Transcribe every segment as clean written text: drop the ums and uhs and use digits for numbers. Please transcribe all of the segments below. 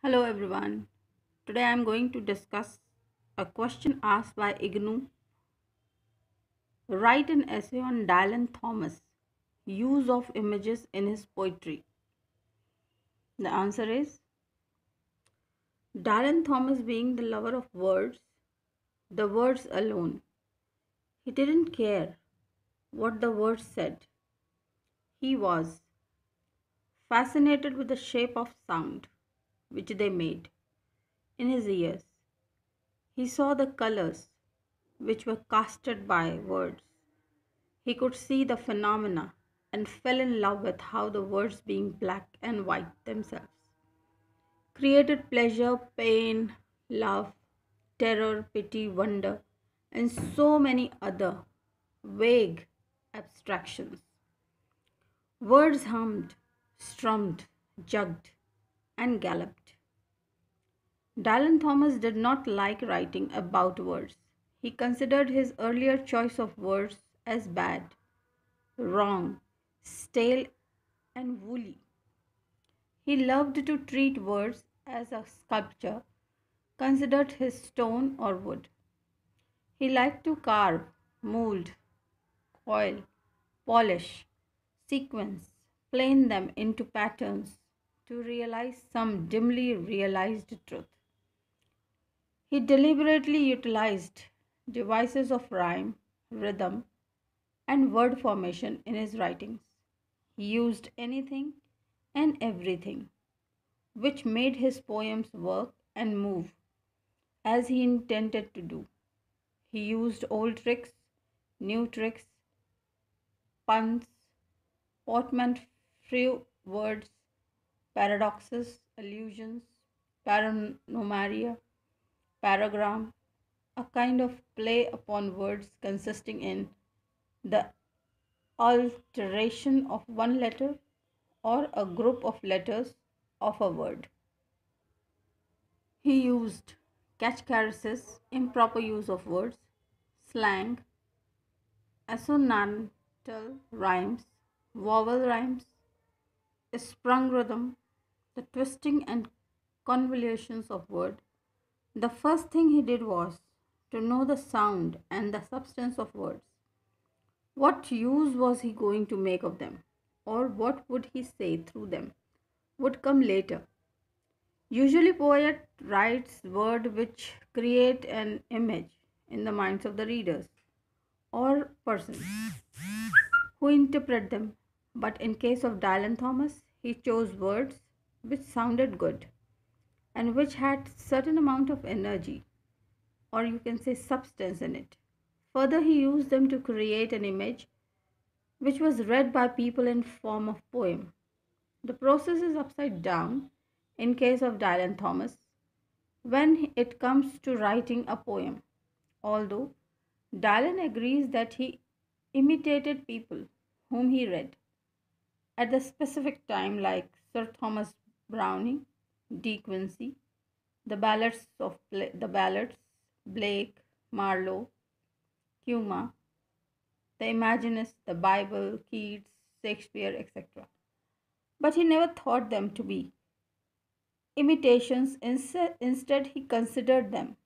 Hello everyone. Today I am going to discuss a question asked by IGNU. Write an essay on Dylan Thomas' use of images in his poetry. The answer is Dylan Thomas, being the lover of words, the words alone. He didn't care what the words said. He was fascinated with the shape of sound which they made in his ears. He saw the colors which were casted by words. He could see the phenomena and fell in love with how the words, being black and white themselves, created pleasure, pain, love, terror, pity, wonder, and so many other vague abstractions. Words hummed, strummed, jugged, and galloped. Dylan Thomas did not like writing about words. He considered his earlier choice of words as bad, wrong, stale, and woolly. He loved to treat words as a sculpture, considered his stone or wood. He liked to carve, mold, coil, polish, sequence, plane them into patterns to realize some dimly realized truth. He deliberately utilized devices of rhyme, rhythm, and word formation in his writings. He used anything and everything which made his poems work and move as he intended to do. He used old tricks, new tricks, puns, portmanteau words, paradoxes, allusions, paronomaria, paragram, a kind of play upon words consisting in the alteration of one letter or a group of letters of a word. He used catchphrases, improper use of words, slang, assonantal rhymes, vowel rhymes, sprung rhythm, the twisting and convolutions of word. The first thing he did was to know the sound and the substance of words. What use was he going to make of them, or what would he say through them, would come later. Usually, poet writes words which create an image in the minds of the readers or persons who interpret them. But in case of Dylan Thomas, he chose words which sounded good and which had certain amount of energy, or you can say substance in it. Further, he used them to create an image which was read by people in form of poem. The process is upside down in case of Dylan Thomas when it comes to writing a poem. Although Dylan agrees that he imitated people whom he read at the specific time, like Sir Thomas Browning, De Quincey, the ballads, Blake, Marlowe, Huma, the Imaginists, the Bible, Keats, Shakespeare, etc. But he never thought them to be imitations. Instead, he considered them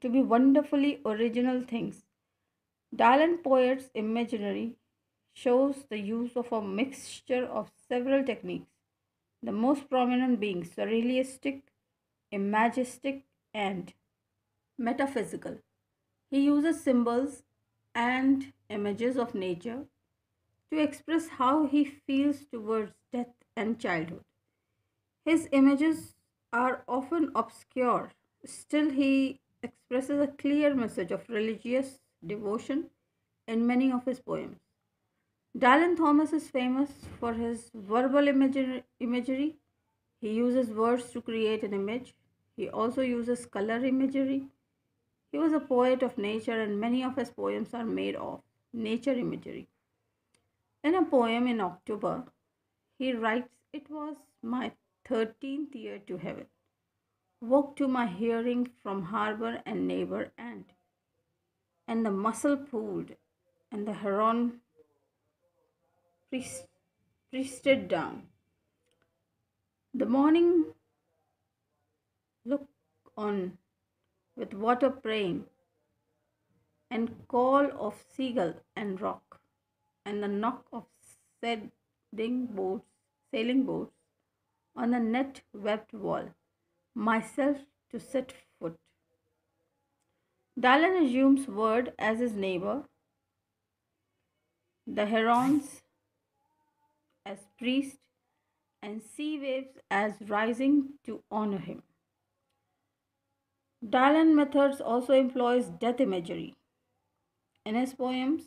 to be wonderfully original things. Dylan Poet's imaginary shows the use of a mixture of several techniques, the most prominent being surrealistic, imagistic, and metaphysical. He uses symbols and images of nature to express how he feels towards death and childhood. His images are often obscure, still, he expresses a clear message of religious devotion in many of his poems. Dylan Thomas is famous for his verbal imagery. He uses words to create an image. He also uses color imagery. He was a poet of nature, and many of his poems are made of nature imagery. In a poem in October, he writes, "It was my 13th year to heaven. Woke to my hearing from harbor and neighbor and the mussel pooled, and the heron priest, priested, down. The morning look on with water praying, and call of seagull and rock, and the knock of sailing boats on a net webbed wall, myself to set foot. Dalan assumes word as his neighbor, the herons as priest, and sea waves as rising to honor him. Dalan methods also employs death imagery. In his poems,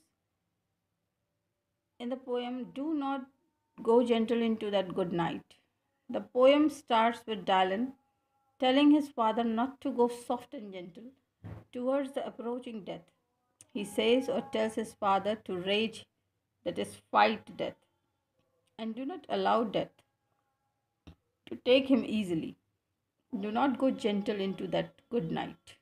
in the poem, Do Not Go Gentle Into That Good Night. The poem starts with Dalan telling his father not to go soft and gentle towards the approaching death. He says or tells his father to rage, that is, fight death, and do not allow death to take him easily. Do not go gentle into that good night.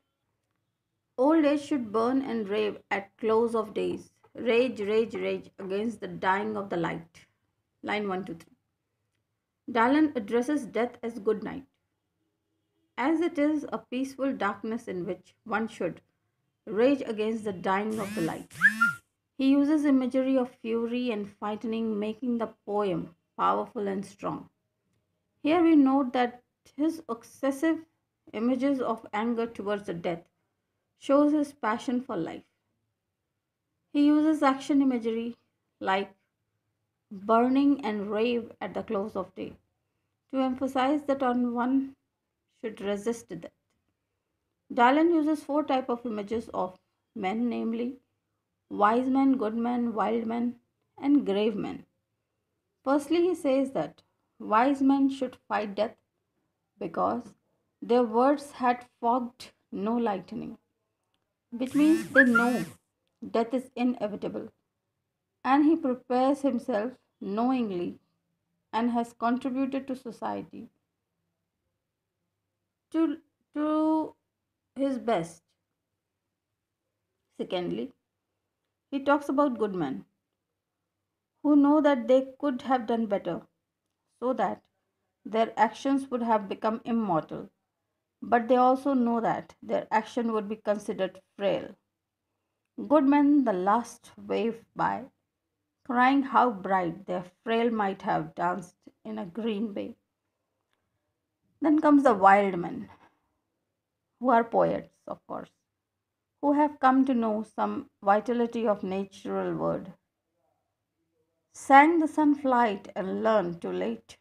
Old age should burn and rave at close of days. Rage, rage, rage against the dying of the light. Line 1 to 3. Dalan addresses death as good night, as it is a peaceful darkness in which one should rage against the dying of the light. He uses imagery of fury and frightening, making the poem powerful and strong. Here we note that his excessive images of anger towards the death shows his passion for life. He uses action imagery like burning and rave at the close of day to emphasize that on one should resist death. Dalan uses four types of images of men, namely wise men, good men, wild men, and grave men. Firstly, he says that wise men should fight death because their words had fogged no lightning, which means they know death is inevitable, and he prepares himself knowingly and has contributed to society to, to his best. Secondly, he talks about good men who know that they could have done better so that their actions would have become immortal, but they also know that their action would be considered frail. Good men, the last wave by, crying how bright their frail might have danced in a green bay. Then comes the wild men, who are poets, of course, who have come to know some vitality of natural word, sang the sun flight and learned too late.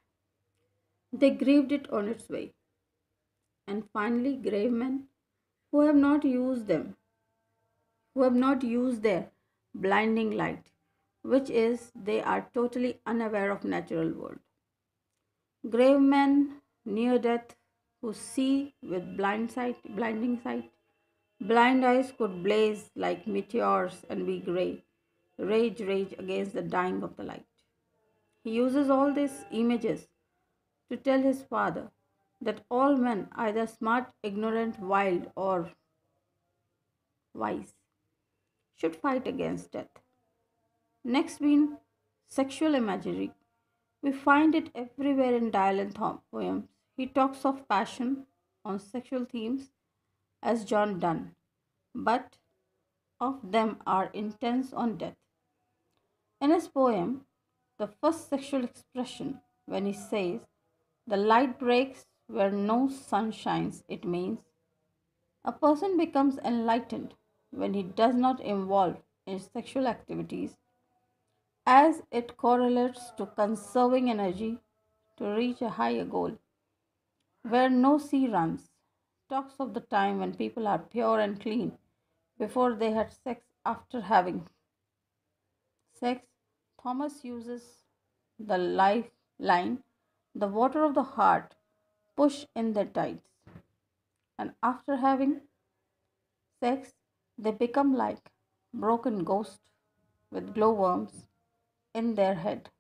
They grieved it on its way. And finally, grave men who have not used them, who have not used their blinding light, which is they are totally unaware of natural world. Grave men near death who see with blinding sight, blind eyes could blaze like meteors and be grey, rage, rage against the dying of the light. He uses all these images to tell his father that all men, either smart, ignorant, wild, or wise, should fight against death. Next being sexual imagery. We find it everywhere in Dylan poems. He talks of passion on sexual themes as John Donne, but of them are intense on death. In his poem, the first sexual expression, when he says, the light breaks where no sun shines, it means a person becomes enlightened when he does not involve in sexual activities, as it correlates to conserving energy to reach a higher goal. Where no sea runs, talks of the time when people are pure and clean before they had sex. After having sex, Thomas uses the life line, the water of the heart push in their tides, and after having sex, they become like broken ghosts with glowworms in their head.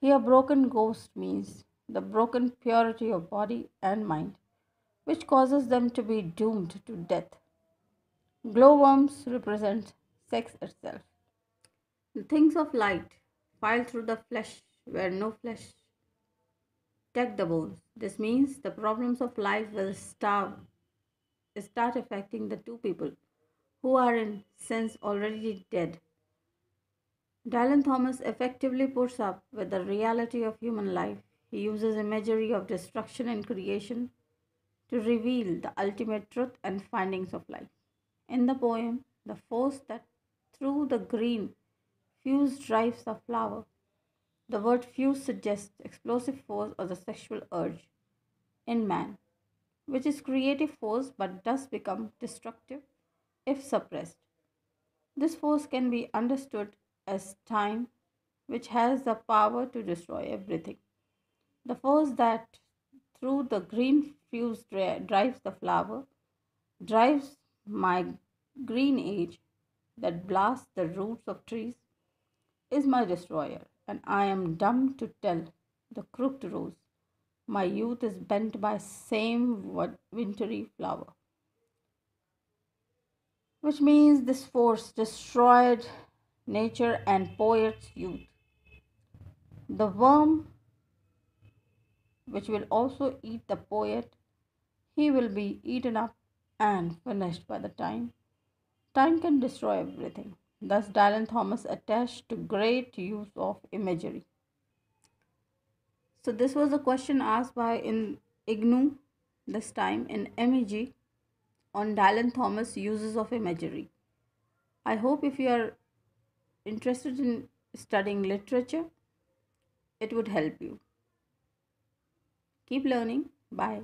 Here, broken ghost means the broken purity of body and mind, which causes them to be doomed to death. Glowworms represent sex itself. The things of light file through the flesh where no flesh, take the bones. This means the problems of life will start affecting the two people who are in sense already dead. Dylan Thomas effectively puts up with the reality of human life. He uses imagery of destruction and creation to reveal the ultimate truth and findings of life. In the poem, the force that through the green fuse drives the flower. The word fuse suggests explosive force or the sexual urge in man, which is creative force but does become destructive if suppressed. This force can be understood as time, which has the power to destroy everything. The force that through the green fuse drives the flower, drives my green age that blasts the roots of trees, is my destroyer, and I am dumb to tell the crooked rose. My youth is bent by same wintry flower, which means this force destroyed nature and poet's youth. The worm, which will also eat the poet, he will be eaten up and finished by the time. Time can destroy everything. Thus, Dylan Thomas attached to great use of imagery. So, this was a question asked by in IGNU this time in MEG on Dylan Thomas uses of imagery. I hope if you are interested in studying literature, it would help you. Keep learning. Bye.